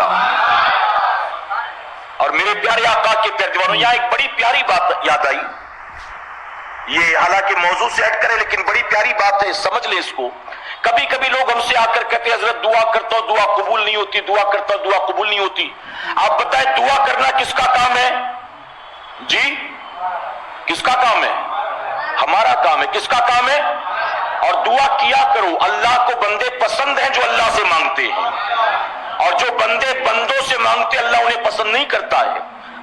کا۔ اور میرے پیارے آقا کے پیارے دیوانوں، یہاں ایک بڑی پیاری بات یاد آئی، یہ حالانکہ موضوع سے ہٹ کرے لیکن بڑی پیاری بات ہے، سمجھ لیں اس کو۔ کبھی کبھی لوگ ہم سے آ کر کہتے ہیں حضرت دعا کرتا ہوں دعا قبول نہیں ہوتی، دعا کرتا ہوں دعا قبول نہیں ہوتی۔ آپ بتائیں دعا کرنا کس کا کام ہے؟ جی کس کا کام ہے؟ ہمارا کام ہے۔ کس کا کام ہے؟ اور دعا کیا کرو، اللہ کو بندے پسند ہیں جو اللہ سے مانگتے ہیں، اور جو بندے بندوں سے مانگتے اللہ انہیں پسند نہیں کرتا ہے۔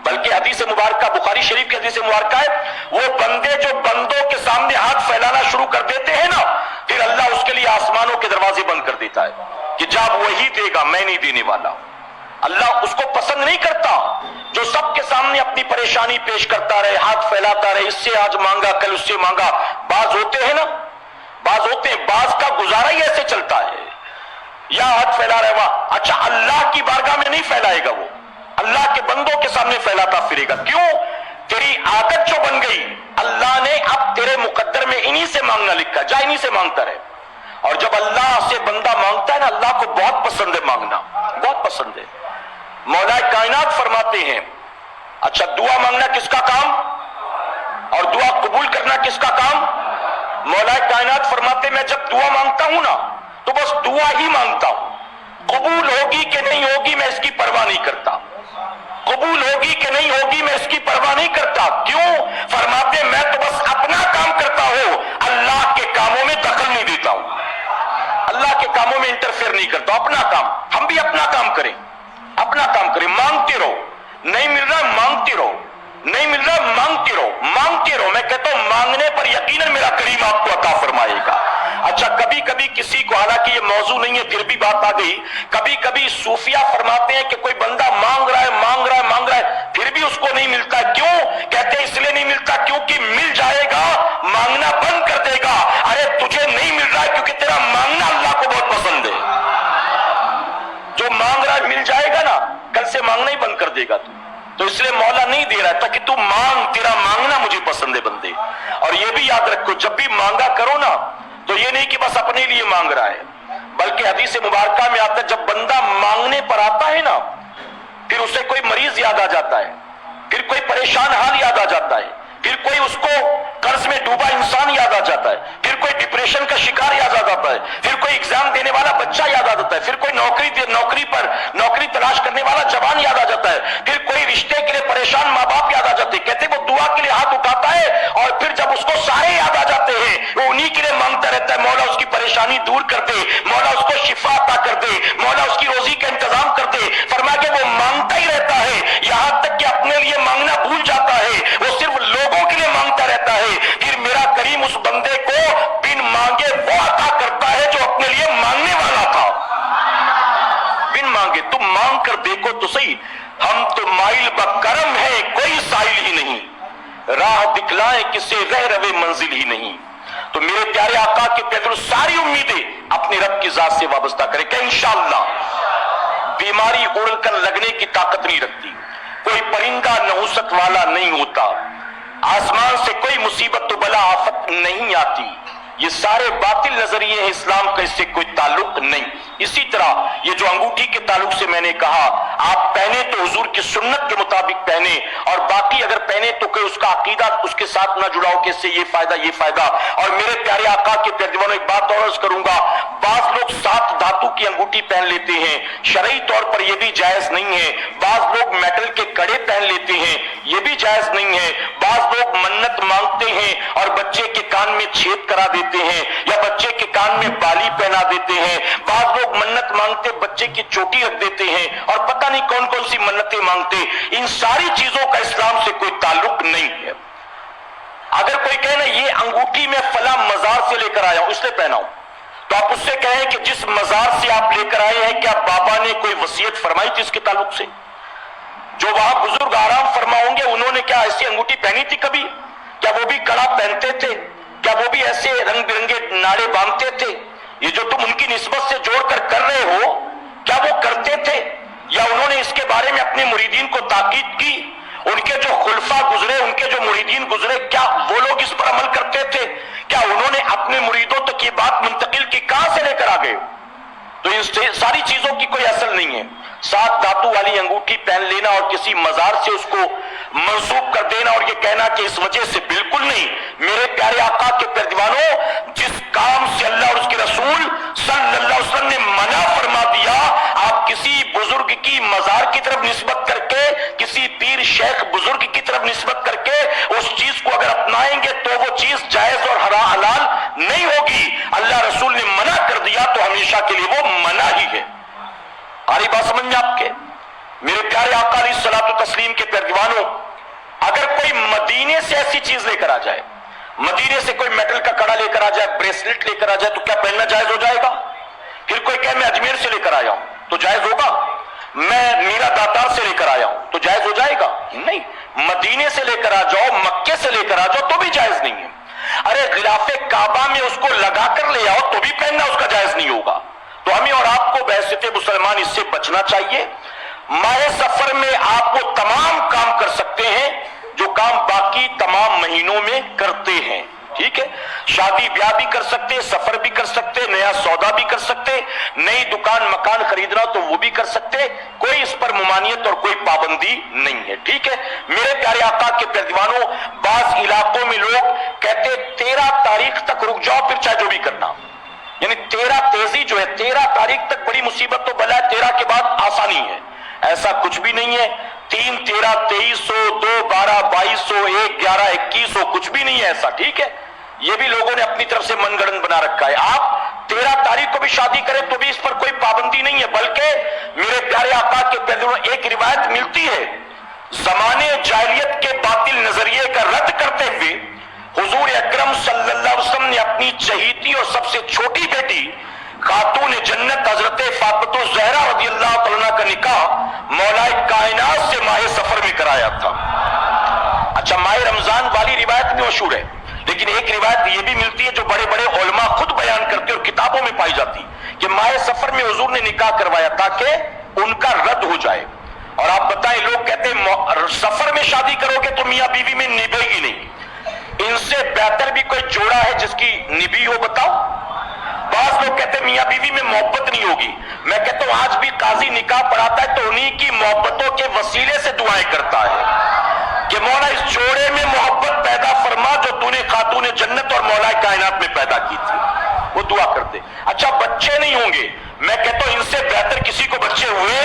بلکہ حدیث مبارکہ بخاری شریف کی حدیث مبارکہ ہے، وہ بندے جو بندوں کے سامنے ہاتھ پھیلانا شروع کر دیتے ہیں نا، پھر اللہ اس کے لیے آسمانوں کے دروازے بند کر دیتا ہے کہ جب وہی دے گا، میں نہیں دینے والا۔ اللہ اس کو پسند نہیں کرتا جو سب کے سامنے اپنی پریشانی پیش کرتا رہے، ہاتھ پھیلاتا رہے، اس سے آج مانگا کل اس سے مانگا۔ بعض ہوتے ہیں نا، بعض ہوتے ہیں، بعض کا گزارا ہی ایسے چلتا ہے، یا ہاتھ پھیلا رہے وہاں، اچھا اللہ کی بارگاہ میں نہیں پھیلائے گا، وہ اللہ کے بندوں کے سامنے پھیلاتا پھرے گا۔ کیوں؟ تیری عادت جو بن گئی، اللہ نے اب تیرے مقدر میں انہی سے مانگنا لکھا، جا انہی سے مانگتا رہے۔ اور جب اللہ سے بندہ مانگتا ہے نا، اللہ کو بہت پسند ہے مانگنا، بہت پسند ہے۔ مولا کائنات فرماتے ہیں، اچھا دعا مانگنا کس کا کام اور دعا قبول کرنا کس کا کام؟ مولا کائنات فرماتے ہیں میں جب دعا مانگتا ہوں نا تو بس دعا ہی مانگتا ہوں، قبول ہوگی کہ نہیں ہوگی میں اس کی پرواہ نہیں کرتا، قبول ہوگی کہ نہیں ہوگی میں اس کی پرواہ نہیں کرتا۔ کیوں؟ فرماتے میں تو بس اپنا کام کرتا ہوں، اللہ کے کاموں میں دخل نہیں دیتا ہوں، اللہ کے کاموں میں انٹرفیئر نہیں کرتا ہوں، اپنا کام۔ ہم بھی اپنا کام کریں، اپنا کام کریں، مانگتے رہو، نہیں مل رہا مانگتے رہو، نہیں مل رہا مانگتے رہو، مانگتے رہو۔ میں کہتا ہوں مانگنے پر یقیناً میرا کریم آپ کو عطا فرمائے گا۔ اچھا کبھی کبھی کسی کو، حالانکہ یہ موضوع نہیں ہے پھر بھی بات آ گئی، کبھی کبھی صوفیہ فرماتے ہیں کہ کوئی بندہ مانگ رہا ہے مانگ رہا ہے مانگ رہا ہے پھر بھی اس کو نہیں ملتا ہے۔ کیوں؟ کہتے ہیں اس لیے نہیں ملتا کیونکہ مل جائے گا مانگنا بند کر دے گا۔ ارے تجھے نہیں مل رہا ہے کیونکہ تیرا مانگنا اللہ کو بہت پسند ہے۔ جو مانگ رہا ہے مل جائے گا نا، کل سے مانگنا ہی بند کر دے گا تو اس لیے مولا نہیں دے رہا ہے تاکہ تو مانگ، تیرا مانگنا مجھے پسند ہے بندے۔ اور یہ بھی یاد رکھو جب بھی مانگا کرو نا تو یہ نہیں کہ بس اپنے لیے مانگ رہا ہے، بلکہ حدیث مبارکہ میں آتا ہے جب بندہ مانگنے پر آتا ہے نا پھر اسے کوئی مریض یاد آ جاتا ہے، پھر کوئی پریشان حال یاد آ جاتا ہے، پھر کوئی اس کو قرض میں ڈوبا انسان یاد آ جاتا ہے، پھر کوئی ڈپریشن کا شکار یاد آ جاتا ہے، پھر کوئی ایگزام دینے والا بچہ یاد آ جاتا ہے، پھر کوئی نوکری تلاش کرنے والا جوان یاد آ جاتا ہے، پھر کوئی رشتے کے لیے پریشان ماں باپ یاد آ جاتے ہیں۔ کہتے ہیں وہ دعا کے لیے ہاتھ اٹھاتا ہے اور پھر جب اس کو سارے یاد آ جاتے ہیں وہ انہی کے لیے مانگتا رہتا ہے، مولا اس کی پریشانی دور کر دے، مولا اس کو شفا عطا کر دے، مولا اس کی روزی کا انتظام کر دے۔ فرمایا کہ وہ مانگتا ہی رہتا ہے یہاں تک کہ اپنے لیے مانگنا بھول جاتا ہے، وہ صرف لوگوں کے لیے مانگتا رہتا ہے۔ پھر میرا کریم اس بندے کو بن مانگے وہ عطا کرتا ہے جو اپنے لیے مانگنے والا تھا۔ بن مانگے تم مانگ کر دیکھو تو صحیح، ہم تو مائل بکرم ہے کوئی سائل ہی نہیں، راہ دکھلائے کسے رہ روے منزل ہی نہیں۔ تو میرے پیارے آقا کے پیارے ساری امیدیں اپنے رب کی ذات سے وابستہ کریں کہ انشاءاللہ بیماری اڑ کر لگنے کی طاقت نہیں رکھتی، کوئی پرندہ نحوست والا نہیں ہوتا، آسمان سے کوئی مصیبت و بلا آفت نہیں آتی، یہ سارے باطل نظریے ہیں، اسلام کا اس سے کوئی تعلق نہیں۔ اسی طرح یہ جو انگوٹھی کے تعلق سے میں نے کہا آپ پہنے تو حضور کی سنت کے مطابق پہنے، اور باقی اگر پہنے تو کہ اس کا عقیدہ اس کے ساتھ نہ جڑاؤ کہ اس سے یہ فائدہ یہ فائدہ۔ اور میرے پیارے آقا کے پیارے دیوانوں ایک بات اور عرض کروں گا، بعض لوگ 7 دھاتوں کی انگوٹھی پہن لیتے ہیں، شرعی طور پر یہ بھی جائز نہیں ہے۔ بعض لوگ میٹل کے کڑے پہن لیتے ہیں، یہ بھی جائز نہیں ہے۔ بعض لوگ منت مانگتے ہیں اور بچے کے کان میں چھید کرا دیتے ہیں یا بچے کے کان میں بالی پہنا دیتے ہیں۔ بعض لوگ منت مانگتے بچے کی چوٹی رکھ دیتے ہیں اور پتہ نہیں کون کون سی منتیں مانگتے۔ ان ساری چیزوں کا اسلام سے کوئی تعلق نہیں ہے۔ اگر کوئی کہے نا یہ انگوٹھی میں فلاں مزار سے لے کر آیا ہوں اس لیے پہنا ہوں، تو آپ اس سے کہیں کہ جس مزار سے آپ لے کر آئے ہیں کیا بابا نے کوئی وصیت فرمائی تھی اس کے تعلق سے؟ جو وہاں بزرگ آرام فرما ہوں گے انہوں نے کیا ایسی انگوٹھی پہنی تھی کبھی؟ کیا وہ بھی کڑا پہنتے تھے؟ کیا وہ بھی ایسے رنگ برنگے ناڑے باندھتے تھے؟ یہ جو تم ان کی نسبت سے جوڑ کر رہے ہو کیا وہ کرتے تھے؟ یا انہوں نے اس کے بارے میں اپنے مریدین کو تاکید کی؟ ان کے جو خلفاء گزرے، ان کے جو مریدین گزرے، کیا وہ لوگ اس پر عمل کرتے تھے؟ کیا انہوں نے اپنے مریدوں تک یہ بات منتقل کی؟ کہاں سے لے کر آ گئے؟ تو ان ساری چیزوں کی کوئی اصل نہیں ہے. 7 دھاتوں والی انگوٹھی پہن لینا اور کسی مزار سے اس کو منسوب کر دینا اور یہ کہنا کہ اس وجہ سے، بالکل نہیں. میرے پیارے آقا کے پیارے دیوانوں، جس کام سے اللہ اور اس کے رسول صلی اللہ علیہ وسلم نے منع فرما دیا، آپ کسی بزرگ کی مزار کی طرف نسبت کر کے، کسی پیر شیخ بزرگ کی طرف نسبت کر کے اس چیز کو اگر اپنائیں گے تو وہ چیز جائز اور حلال نہیں ہوگی. اللہ رسول نے منع کر دیا تو ہمیشہ کے لیے وہ منع ہی ہے. آ رہی بات سمجھ میں آپ کے؟ میرے پیارے آقا علیہ الصلوۃ والتسلیم کے پیارے دیوانوں، اگر کوئی مدینے سے ایسی چیز لے کر آ جائے، مدینے سے کوئی میٹل کا کڑا لے کر آ جائے، بریسلٹ لے کر آ جائے، تو کیا پہننا جائز ہو جائے گا؟ پھر کوئی کہے میں اجمیر سے لے کر آیا ہوں تو جائز ہوگا؟ میں میرا داتار سے لے کر آیا ہوں تو جائز ہو جائے گا؟ نہیں. مدینے سے لے کر آ جاؤ، مکے سے لے کر آ جاؤ تو بھی جائز نہیں ہے. ارے غلاف کعبہ میں اس کو لگا کر لے آؤ تو بھی پہننا اس کا جائز نہیں ہوگا. تو ہمیں اور آپ کو بحیثیت مسلمان اس سے بچنا چاہیے. ماہ سفر میں آپ وہ تمام کام کر سکتے ہیں جو کام باقی تمام مہینوں میں کرتے ہیں. ٹھیک ہے، شادی بیاہ بھی کر سکتے، سفر بھی کر سکتے، نیا سودا بھی کر سکتے، نئی دکان مکان خریدنا تو وہ بھی کر سکتے. کوئی اس پر ممانعت اور کوئی پابندی نہیں ہے. ٹھیک ہے میرے پیارے آقا کے پیارے دیوانوں، بعض علاقوں میں لوگ کہتے 13 تاریخ تک رک جاؤ پھر چاہے جو بھی کرنا. یعنی 13 تیزی جو ہے، 13 تاریخ تک بڑی مصیبت تو بلا ہے، 13 کے بعد آسانی ہے. ایسا کچھ بھی نہیں ہے. 3 13 2300 2 12 2200 1 11 2100 کچھ بھی نہیں ہے ایسا. ٹھیک ہے، یہ بھی لوگوں نے اپنی طرف سے من گڑن بنا رکھا ہے. آپ 13 تاریخ کو بھی شادی کریں تو بھی اس پر کوئی پابندی نہیں ہے. بلکہ میرے پیارے آقا کے پیارے ایک روایت ملتی ہے، زمانے جاہلیت کے باطل نظریے کا رد کرتے ہوئے حضور اکرم صلی اللہ علیہ وسلم نے اپنی چہیتی اور سب سے چھوٹی بیٹی خاتون جنت حضرت فاطمہ الزہرا رضی اللہ تعالیٰ کا نکاح مولا کائنات سے ماہ سفر میں کرایا تھا. اچھا، ماہ رمضان والی روایت بھی مشہور ہے، لیکن ایک روایت یہ بھی ملتی ہے جو بڑے بڑے علماء خود بیان کرتے اور کتابوں میں پائی جاتی کہ ماہ سفر میں حضور نے نکاح کروایا تاکہ ان کا رد ہو جائے. اور آپ بتائیں، لوگ کہتے ہیں سفر میں شادی کرو گے تو میاں بیوی میں نبھے گی نہیں. ان سے بہتر بھی کوئی جوڑا ہے جس کی نبھی ہو؟ بتاؤ. بعض لوگ کہتے ہیں میاں بیوی میں محبت نہیں ہوگی. میں کہتا ہوں آج بھی قاضی نکاح پڑھاتا ہے تو انہی کی محبتوں کے وسیلے سے دعائیں کرتا ہے کہ مولا اس جوڑے میں محبت پیدا فرما جو تو نے خاتون جنت اور مولا کائنات میں پیدا کی تھی. وہ دعا کرتے. اچھا، بچے نہیں ہوں گے. میں کہتا ہوں ان سے بہتر کسی کو بچے ہوئے،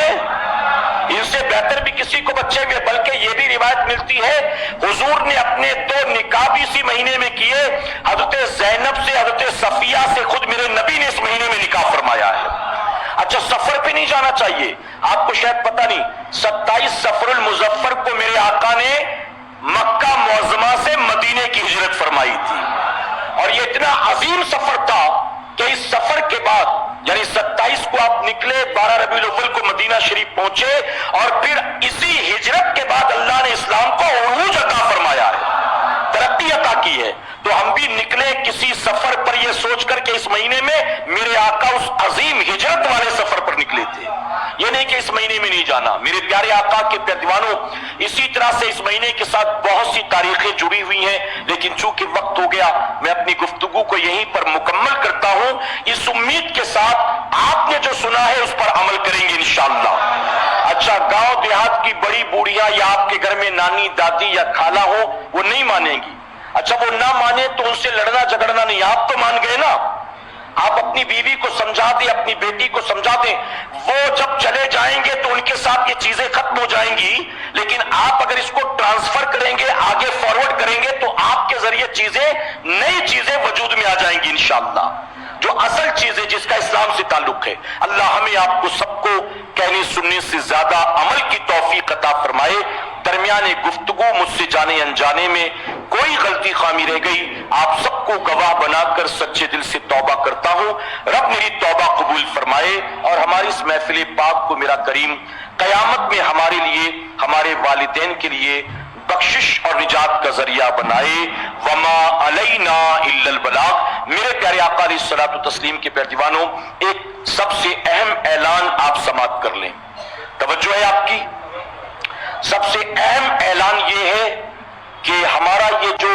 ان سے بہتر بھی کسی کو بچے ہوئے. بلکہ یہ بھی روایت ملتی ہے حضور نے اپنے 2 نکاح بھی اسی مہینے میں کیے. حضرت زینب سے، حضرت صفیہ سے خود میرے نبی نے اس مہینے میں نکاح فرمایا ہے. اچھا، سفر پہ نہیں جانا چاہیے. آپ کو شاید پتہ نہیں، 27 سفر المظفر کو میرے آقا نے مکہ معظمہ سے مدینے کی ہجرت فرمائی تھی. اور یہ اتنا عظیم سفر تھا کہ اس سفر کے بعد یعنی 27 کو آپ نکلے، 12 ربیع الاول کو مدینہ شریف پہنچے، اور پھر اسی ہجرت کے بعد اللہ نے اسلام کو عروج عطا فرمایا ہے، ترقی عطا کی ہے. تو ہم بھی نکلے کسی سفر پر یہ سوچ کر کہ اس مہینے میں میرے آقا اس عظیم ہجرت والے سفر پر نکلے تھے. یہ نہیں کہ اس مہینے میں نہیں جانا. میرے پیارے آقا کے پیارے دیوانوں، اسی طرح سے اس مہینے کے ساتھ بہت سی تاریخیں جڑی ہوئی ہیں، لیکن چونکہ وقت ہو گیا میں اپنی گفتگو کو یہیں پر مکمل کرتا ہوں، اس امید کے ساتھ آپ نے جو سنا ہے اس پر عمل کریں گے انشاءاللہ. اچھا، گاؤں دیہات کی بڑی بوڑھیاں یا آپ کے گھر میں نانی دادی یا خالہ ہو، وہ نہیں مانیں گی. اچھا، وہ نہ مانے تو ان سے لڑنا جھگڑنا نہیں. آپ تو مان گئے نا. آپ اپنی بیوی کو سمجھا دیں، اپنی بیٹی کو سمجھا دیں. وہ جب چلے جائیں گے تو ان کے ساتھ یہ چیزیں ختم ہو جائیں گی، لیکن آپ اگر اس کو ٹرانسفر کریں گے، آگے فارورڈ کریں گے تو آپ کے ذریعے نئی چیزیں وجود میں آ جائیں گی انشاءاللہ. جو اصل چیز ہے جس کا اسلام سے تعلق ہے. اللہ ہمیں آپ کو سب کو کہنے سننے سے زیادہ عمل کی توفیق عطا فرمائے. درمیان گفتگو مجھ سے جانے انجانے میں کوئی غلطی خامی رہ گئی، آپ سب کو گواہ بنا کر سچے دل سے توبہ کرتا ہوں. رب میری توبہ قبول فرمائے اور ہماری اس محفل پاک کو میرا کریم قیامت میں ہمارے لیے، ہمارے والدین کے لیے بخشش اور نجات کا ذریعہ بنائے. وما علینا الا البلاغ. میرے پیارے آقا علیہ الصلوۃ والتسلیم کے پیارے دیوانوں، ایک سب سے اہم اعلان آپ سماعت کر لیں. توجہ ہے آپ کی. سب سے اہم اعلان یہ ہے کہ ہمارا یہ جو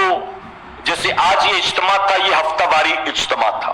جیسے آج یہ اجتماع تھا، یہ ہفتہ واری اجتماع تھا.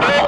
2